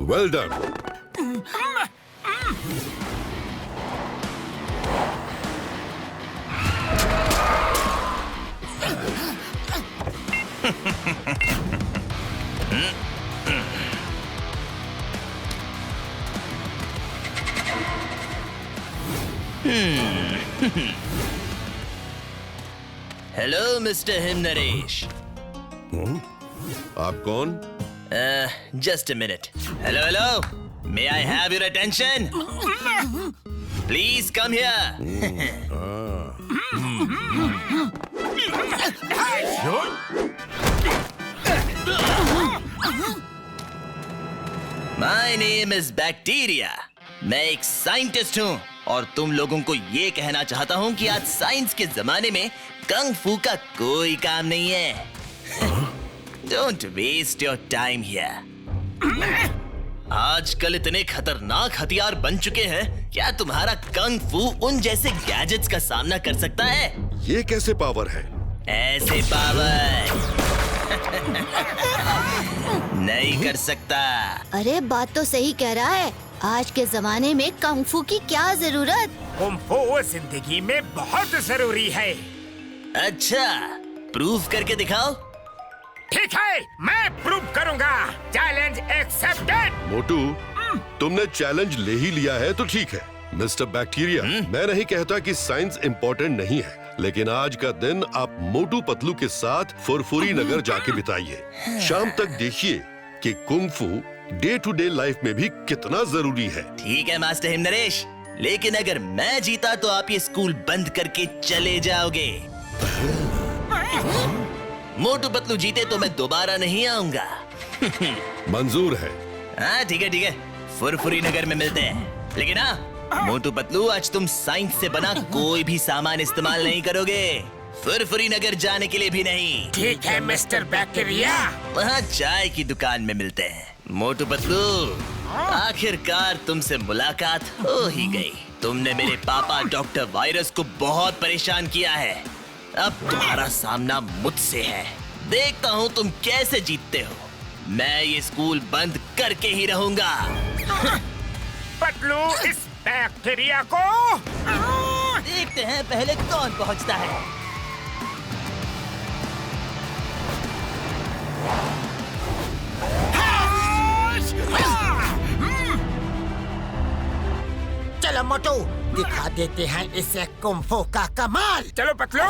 Well done. Hello mister Himnaresh. आप कौन? Just a minute. Hello, hello. May I have your attention? Please come here. My name is Bacteria. मैं एक scientist हूँ और तुम लोगों को ये कहना चाहता हूँ कि आज साइंस के जमाने में कंग फू का कोई काम नहीं है। Don't waste your time here. आजकल इतने खतरनाक हथियार बन चुके हैं, क्या तुम्हारा कंग फू उन जैसे गैजेट्स का सामना कर सकता है? ये कैसे पावर है? ऐसे पावर नहीं कर सकता। अरे बात तो सही कह रहा है। आज के जमाने में कंग फू की क्या जरूरत? कुंग फू जिंदगी में बहुत जरूरी है। अच्छा, प्रूफ करके दिखाओ। ठीक है, मैं प्रूव करूंगा। Challenge accepted. मोटू, तुमने चैलेंज ले ही लिया है तो ठीक है। मिस्टर बैक्टीरिया, मैं नहीं कहता कि साइंस इम्पोर्टेंट नहीं है, लेकिन आज का दिन आप मोटू पतलू के साथ फुरफुरी नगर जाके बिताइए। शाम तक देखिए कि कुंग फू डे टू डे लाइफ में भी कितना जरूरी है। ठीक है मास्टर हिमनरेश, लेकिन अगर मैं जीता तो आप ये स्कूल बंद करके चले जाओगे। मोटू पतलू जीते तो मैं दोबारा नहीं आऊंगा। मंजूर है। हाँ ठीक है ठीक है, फुरफुरी नगर में मिलते हैं। लेकिन हाँ मोटू पतलू, आज तुम साइंस से बना कोई भी सामान इस्तेमाल नहीं करोगे। फुरफुरी नगर जाने के लिए भी नहीं। ठीक है मिस्टर बैक्टीरिया। वहाँ चाय की दुकान में मिलते हैं। मोटू पतलू, आखिरकार तुमसे मुलाकात हो ही गई। तुमने मेरे पापा डॉक्टर वायरस को बहुत परेशान किया है। अब तुम्हारा सामना मुझसे है। देखता हूँ तुम कैसे जीतते हो। मैं ये स्कूल बंद करके ही रहूंगा। पतलू, इस बैक्टीरिया को देखते हैं पहले कौन पहुंचता है। चलो मोटू, दिखा देते हैं इसे कुंग फू का कमाल। चलो पतलू।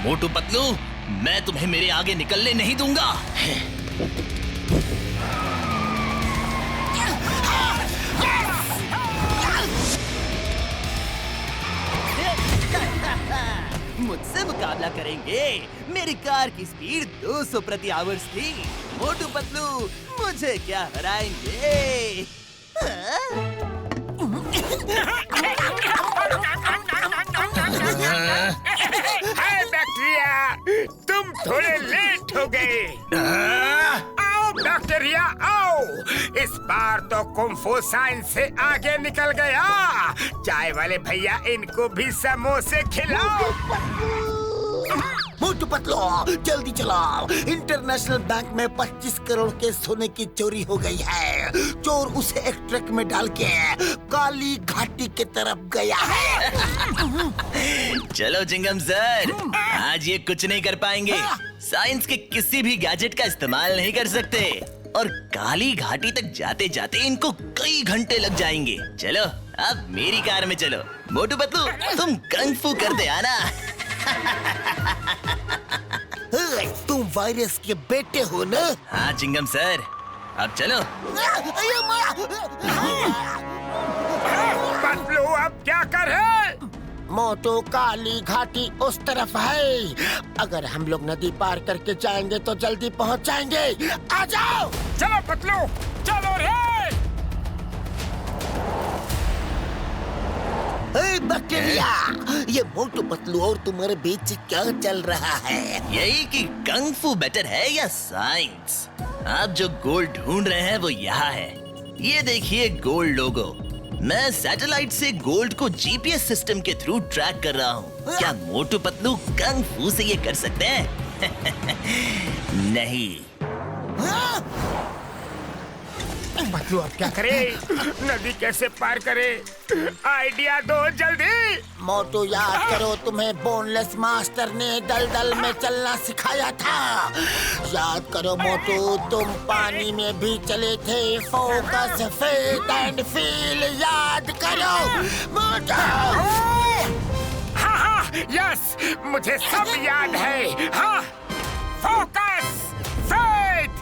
मोटू पतलू, मैं तुम्हें मेरे आगे निकलने नहीं दूंगा। मुझसे मुकाबला करेंगे? मेरी कार की स्पीड 200 प्रति आवर्स थी। मोटू पतलू मुझे क्या हराएंगे? हाय बैक्टीरिया, तुम थोड़े लेट हो गए। आओ बैक्टीरिया आओ। इस बार तो कुंग फू साइंस से आगे निकल गया। चाय वाले भैया, इनको भी समोसे खिलाओ। मोटू पतलू, जल्दी चलाओ। इंटरनेशनल बैंक में 25 करोड़ के सोने की चोरी हो गई है। चोर उसे एक ट्रक में डाल के काली घाटी की तरफ गया है। चलो चिंगम सर, आज ये कुछ नहीं कर पाएंगे। साइंस के किसी भी गैजेट का इस्तेमाल नहीं कर सकते और काली घाटी तक जाते जाते इनको कई घंटे लग जाएंगे। चलो अब मेरी कार में चलो। मोटू पतलू, तुम कंग फू कर दे आना। तुम वायरस के बेटे हो ना? हाँ चिंगम सर, अब चलो। पतलू, अब क्या करे? मोटू, काली घाटी उस तरफ है। अगर हम लोग नदी पार करके जाएंगे तो जल्दी पहुंच जाएंगे। आ जाओ। चलो पतलू, चलो रे। बैक्टीरिया, ये मोटू पतलू और तुम्हारे बीच क्या चल रहा है? यही कि कंग फू बेटर है या साइंस। आप जो गोल्ड ढूंढ रहे हैं वो यहाँ है। ये देखिए गोल्ड लोगो। मैं सैटेलाइट से गोल्ड को जीपीएस सिस्टम के थ्रू ट्रैक कर रहा हूँ। क्या मोटू पतलू कंग फू से ये कर सकते हैं? नहीं। पतलू अब क्या करे? नदी कैसे पार करे? आइडिया दो जल्दी। मोटू याद करो, तुम्हें बोनलेस मास्टर ने दलदल में चलना सिखाया था। याद करो मोटू, तुम पानी में भी चले थे। फोकस, फेथ एंड फील याद करो मोटू। हाँ हाँ यस, मुझे सब याद है। हाँ, फोकस, फेथ,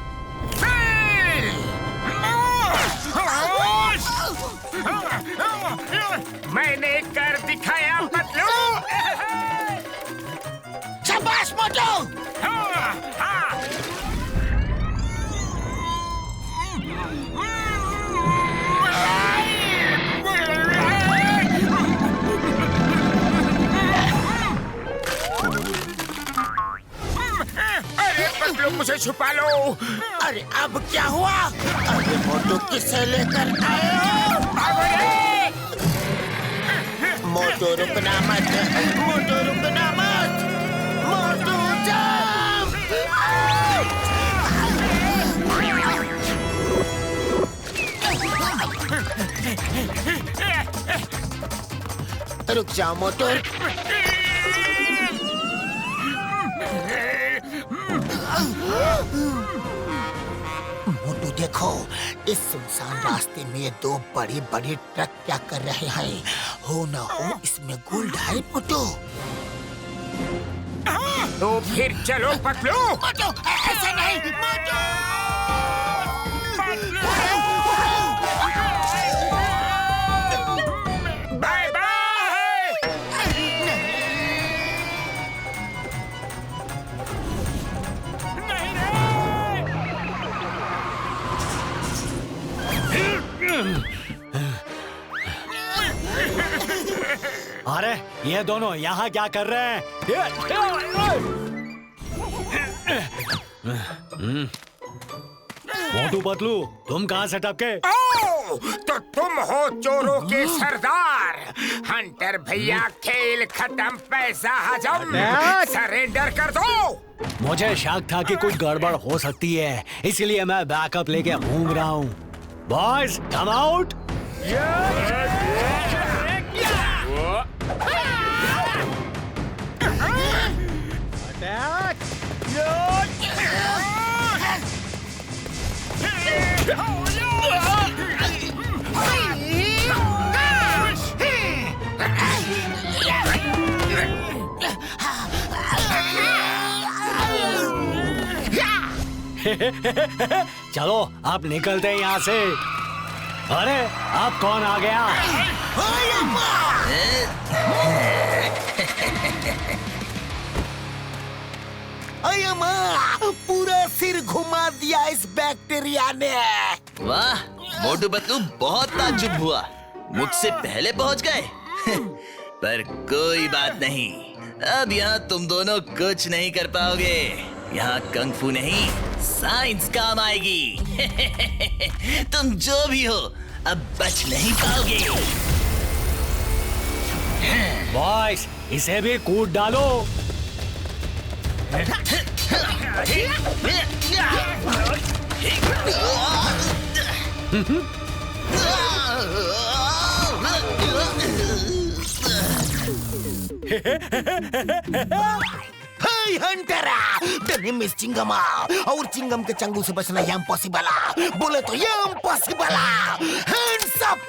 फील। मैंने कर दिखाया पतलू। शाबाश मोटू। हाँ, हाँ। अरे पतलू, मुझे छुपा लो। अरे अब क्या हुआ? अरे मोटू, किसे लेकर आए हो? भागो रे। मोटू रुकना मत, मोटू रुकना मत, मोटू जंप! रुक जाओ मोटू। मोटू देखो, इस सुनसान रास्ते में ये दो बड़ी बड़ी ट्रक क्या कर रहे हैं? हो ना हो इसमें गोल्ड है मोटू। तो फिर चलो पतलू। मोटू ऐसा नहीं मोटू। Bye bye. अरे ये दोनों यहाँ क्या कर रहे हैं? मोटू पतलू, तुम कहाँ से टपके? ओ, तो तुम हो चोरों के सरदार। हंटर भैया, खेल खत्म, पैसा हजम। सरेंडर कर दो। मुझे शक था कि कुछ गड़बड़ हो सकती है, इसलिए मैं बैकअप लेके घूम रहा हूँ। Boys, come out. चलो अब निकलते हैं यहाँ से। अरे अब कौन आ गया? अये माँ, पूरा सिर घुमा दिया इस बैक्टीरिया ने। वाह, मोटू पतलू बहुत ताज्जुब हुआ। मुझसे पहले पहुंच गए। पर कोई बात नहीं, अब यहाँ तुम दोनों कुछ नहीं कर पाओगे। यहाँ कंग फू नहीं, साइंस काम आएगी। तुम जो भी हो, अब बच नहीं पाओगे। बॉयज, इसे भी कूद डालो। Hey हंटरा, डेनिम इज चिंगमा और चिंगम के चंगू से बचना ये इम्पॉसिबल। बोले तो ये इम्पॉसिबल। Hands up.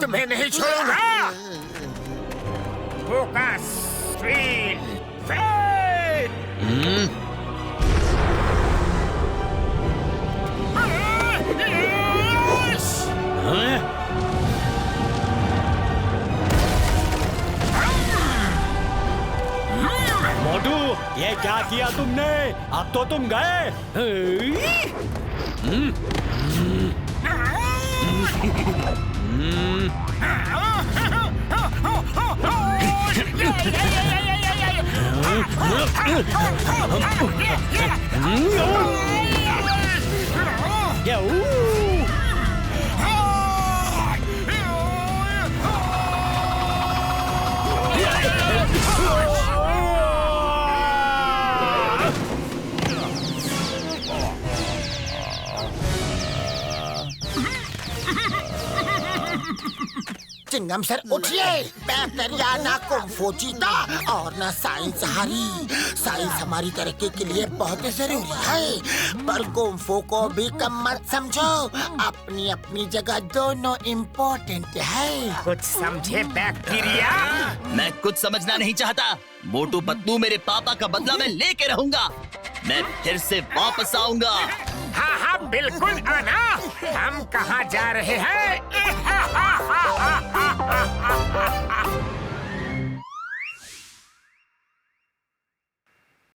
तुम्हें नहीं छोड़ूंगा। Focus, feel, fate. मोटू, ये क्या किया तुमने? अब तो तुम गए। चिंगम सर उठिए। बैक्टीरिया ना कुंफू जीता और ना साइंस हारी। साइंस हमारी तरक्की के लिए बहुत जरूरी है, पर कुंफू को भी कम मत समझो। अपनी अपनी जगह दोनों इम्पोर्टेंट है। कुछ समझे बैक्टीरिया? मैं कुछ समझना नहीं चाहता। मोटू पतलू मेरे पापा का बदला मैं लेके रहूंगा। मैं फिर से वापस आऊंगा। हाँ हाँ बिल्कुल आना। हम कहाँ जा रहे हैं?